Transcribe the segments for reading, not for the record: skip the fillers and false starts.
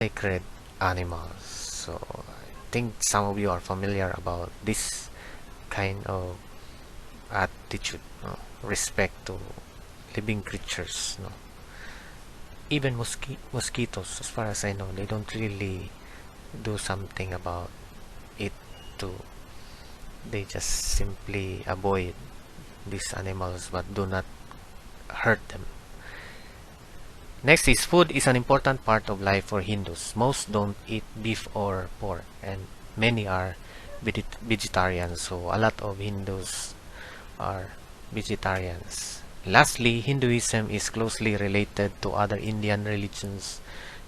sacred animals. So I think some of you are familiar about this kind of attitude, no? Respect to living creatures. No? Even mosquitoes, as far as I know, they don't really do something about it. To They just simply avoid these animals but do not hurt them. Next is food is an important part of life for Hindus. Most don't eat beef or pork, and many are vegetarians. So a lot of Hindus are vegetarians. Lastly, Hinduism is closely related to other Indian religions,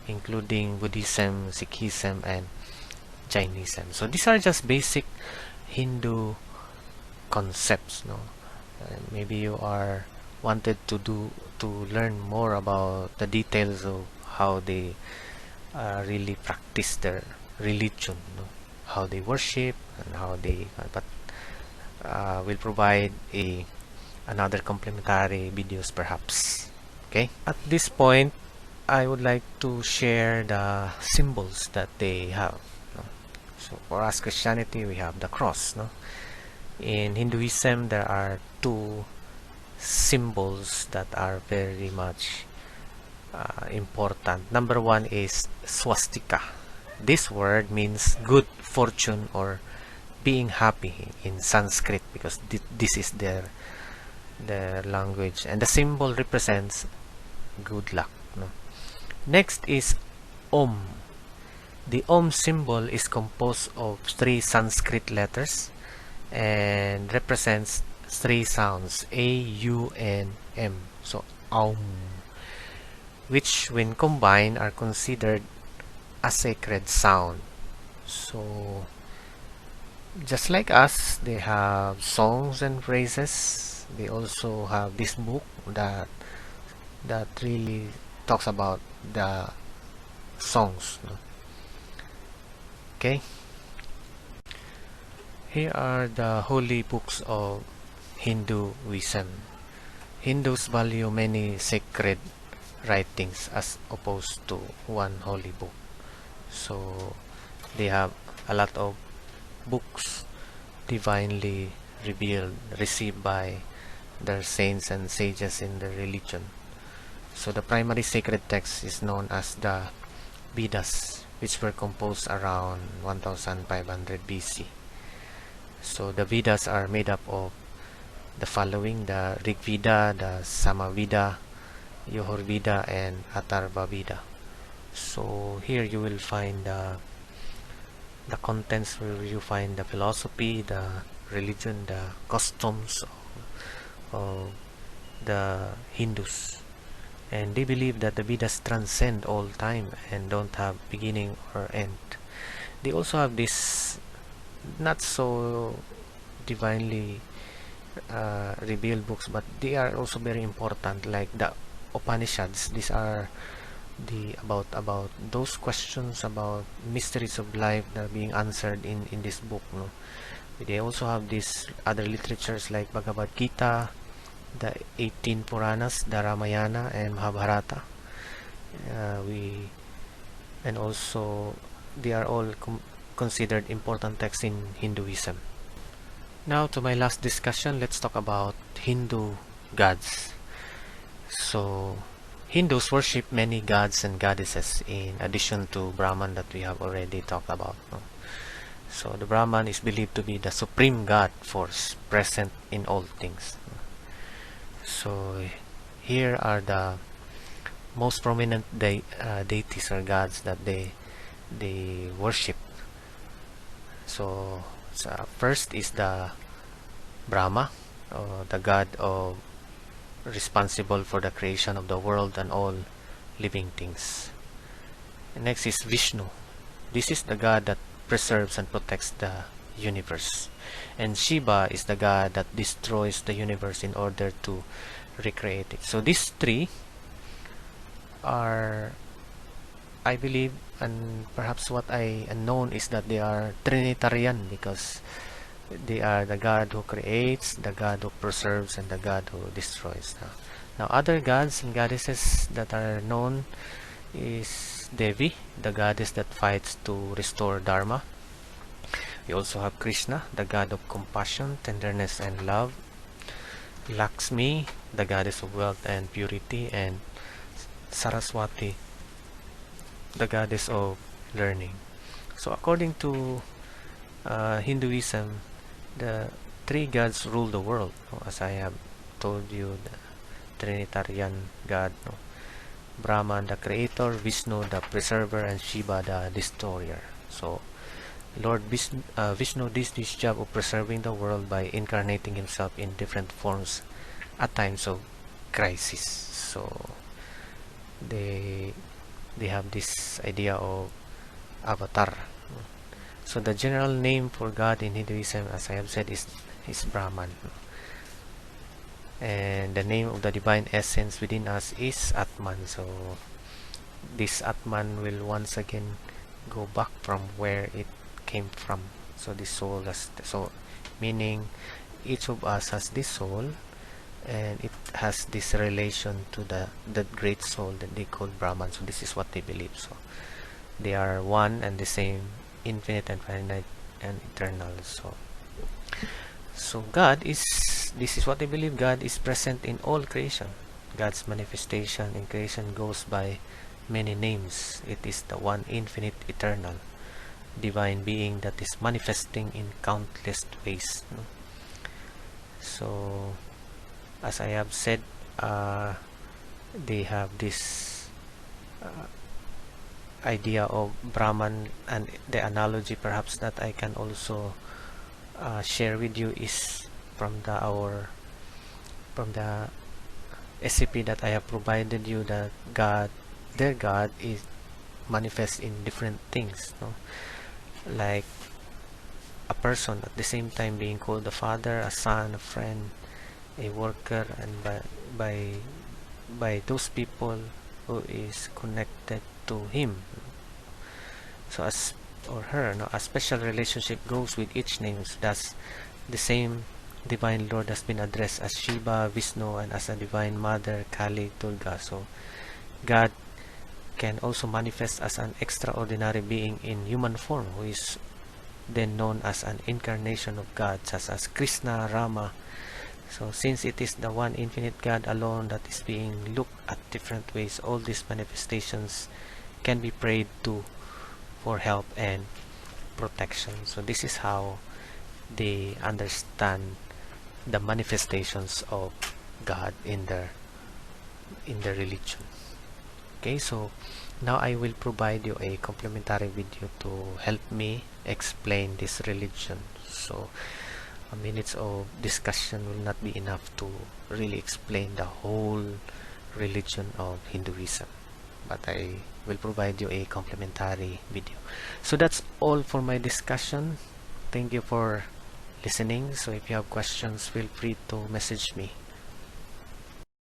including Buddhism, Sikhism, and Jainism. So these are just basic Hindu concepts. No, maybe you are wanted to learn more about the details of how they really practice their religion, no? How they worship and how they. But will provide a another complementary videos perhaps. Okay. At this point, I would like to share the symbols that they have. No? So for us Christianity, we have the cross. No. In Hinduism, there are two symbols that are very much important. Number one is swastika. This word means good fortune or being happy in Sanskrit, because this is their language, and the symbol represents good luck. No? Next is Om. The Om symbol is composed of three Sanskrit letters and represents three sounds, A, U, and M. So Om, which when combined are considered a sacred sound. So just like us, they have songs and phrases. They also have this book that really talks about the songs. No? Okay, here are the holy books of Hinduism. Hindus value many sacred writings as opposed to one holy book. So they have a lot of books divinely revealed, received by their saints and sages in their religion. So the primary sacred text is known as the Vedas, which were composed around 1500 BC. So the Vedas are made up of the following: the Rig Veda, the Samaveda, Yajurveda, and Atharva Veda. So here you will find the contents, where you find the philosophy, the religion, the customs of the Hindus. And they believe that the Vedas transcend all time and don't have beginning or end. They also have this not so divinely revealed books, but they are also very important, like the Upanishads. These are the about those questions about mysteries of life that are being answered in this book. No? They also have these other literatures like Bhagavad Gita, the 18 Puranas, the Ramayana and Mahabharata. We and also they are all considered important texts in Hinduism. Now to my last discussion, let's talk about Hindu gods. So Hindus worship many gods and goddesses in addition to Brahman that we have already talked about. No? So the Brahman is believed to be the supreme god force present in all things. So here are the most prominent deities or gods that they worship. So first is the Brahma, the god of responsible for the creation of the world and all living things. And next is Vishnu. This is the god that preserves and protects the universe. And Shiva is the god that destroys the universe in order to recreate it. So these three are, I believe, and perhaps what I known is that they are Trinitarian, because they are the God who creates, the God who preserves, and the God who destroys. Now other gods and goddesses that are known is Devi, the goddess that fights to restore Dharma. We also have Krishna, the god of compassion, tenderness, and love. Lakshmi, the goddess of wealth and purity, and Saraswati, the goddess of learning. So according to Hinduism, the three gods rule the world. As I have told you, the Trinitarian God, Brahman, the creator, Vishnu, the preserver, and Shiva, the destroyer. So Lord Vishnu did this job of preserving the world by incarnating himself in different forms at times of crisis. So they they have this idea of avatar. So the general name for God in Hinduism, as I have said, is Brahman. And the name of the divine essence within us is Atman. So this Atman will once again go back from where it came from. So this soul has, so meaning each of us has this soul, and it has this relation to the great soul that they call Brahman. So this is what they believe. So they are one and the same, infinite and finite and eternal. So God is, this is what they believe, God is present in all creation. God's manifestation in creation goes by many names. It is the one infinite, eternal, divine being that is manifesting in countless ways. So as I have said, they have this idea of Brahman, and the analogy perhaps that I can also share with you is from the SCP that I have provided you, that God, their God is manifest in different things, like a person at the same time being called a father, a son, a friend, a worker, and by by those people who is connected to him. So as or her, a special relationship goes with each name. Thus the same divine Lord has been addressed as Shiva, Vishnu, and as a divine mother, Kali, Durga. So God can also manifest as an extraordinary being in human form, who is then known as an incarnation of God, such as Krishna, Rama. So since it is the one infinite God alone that is being looked at different ways, all these manifestations can be prayed to for help and protection. So this is how they understand the manifestations of God in their religion. Okay, so now I will provide you a complementary video to help me explain this religion. So minutes of discussion will not be enough to really explain the whole religion of Hinduism, but I will provide you a complementary video. So that's all for my discussion. Thank you for listening. So if you have questions, feel free to message me.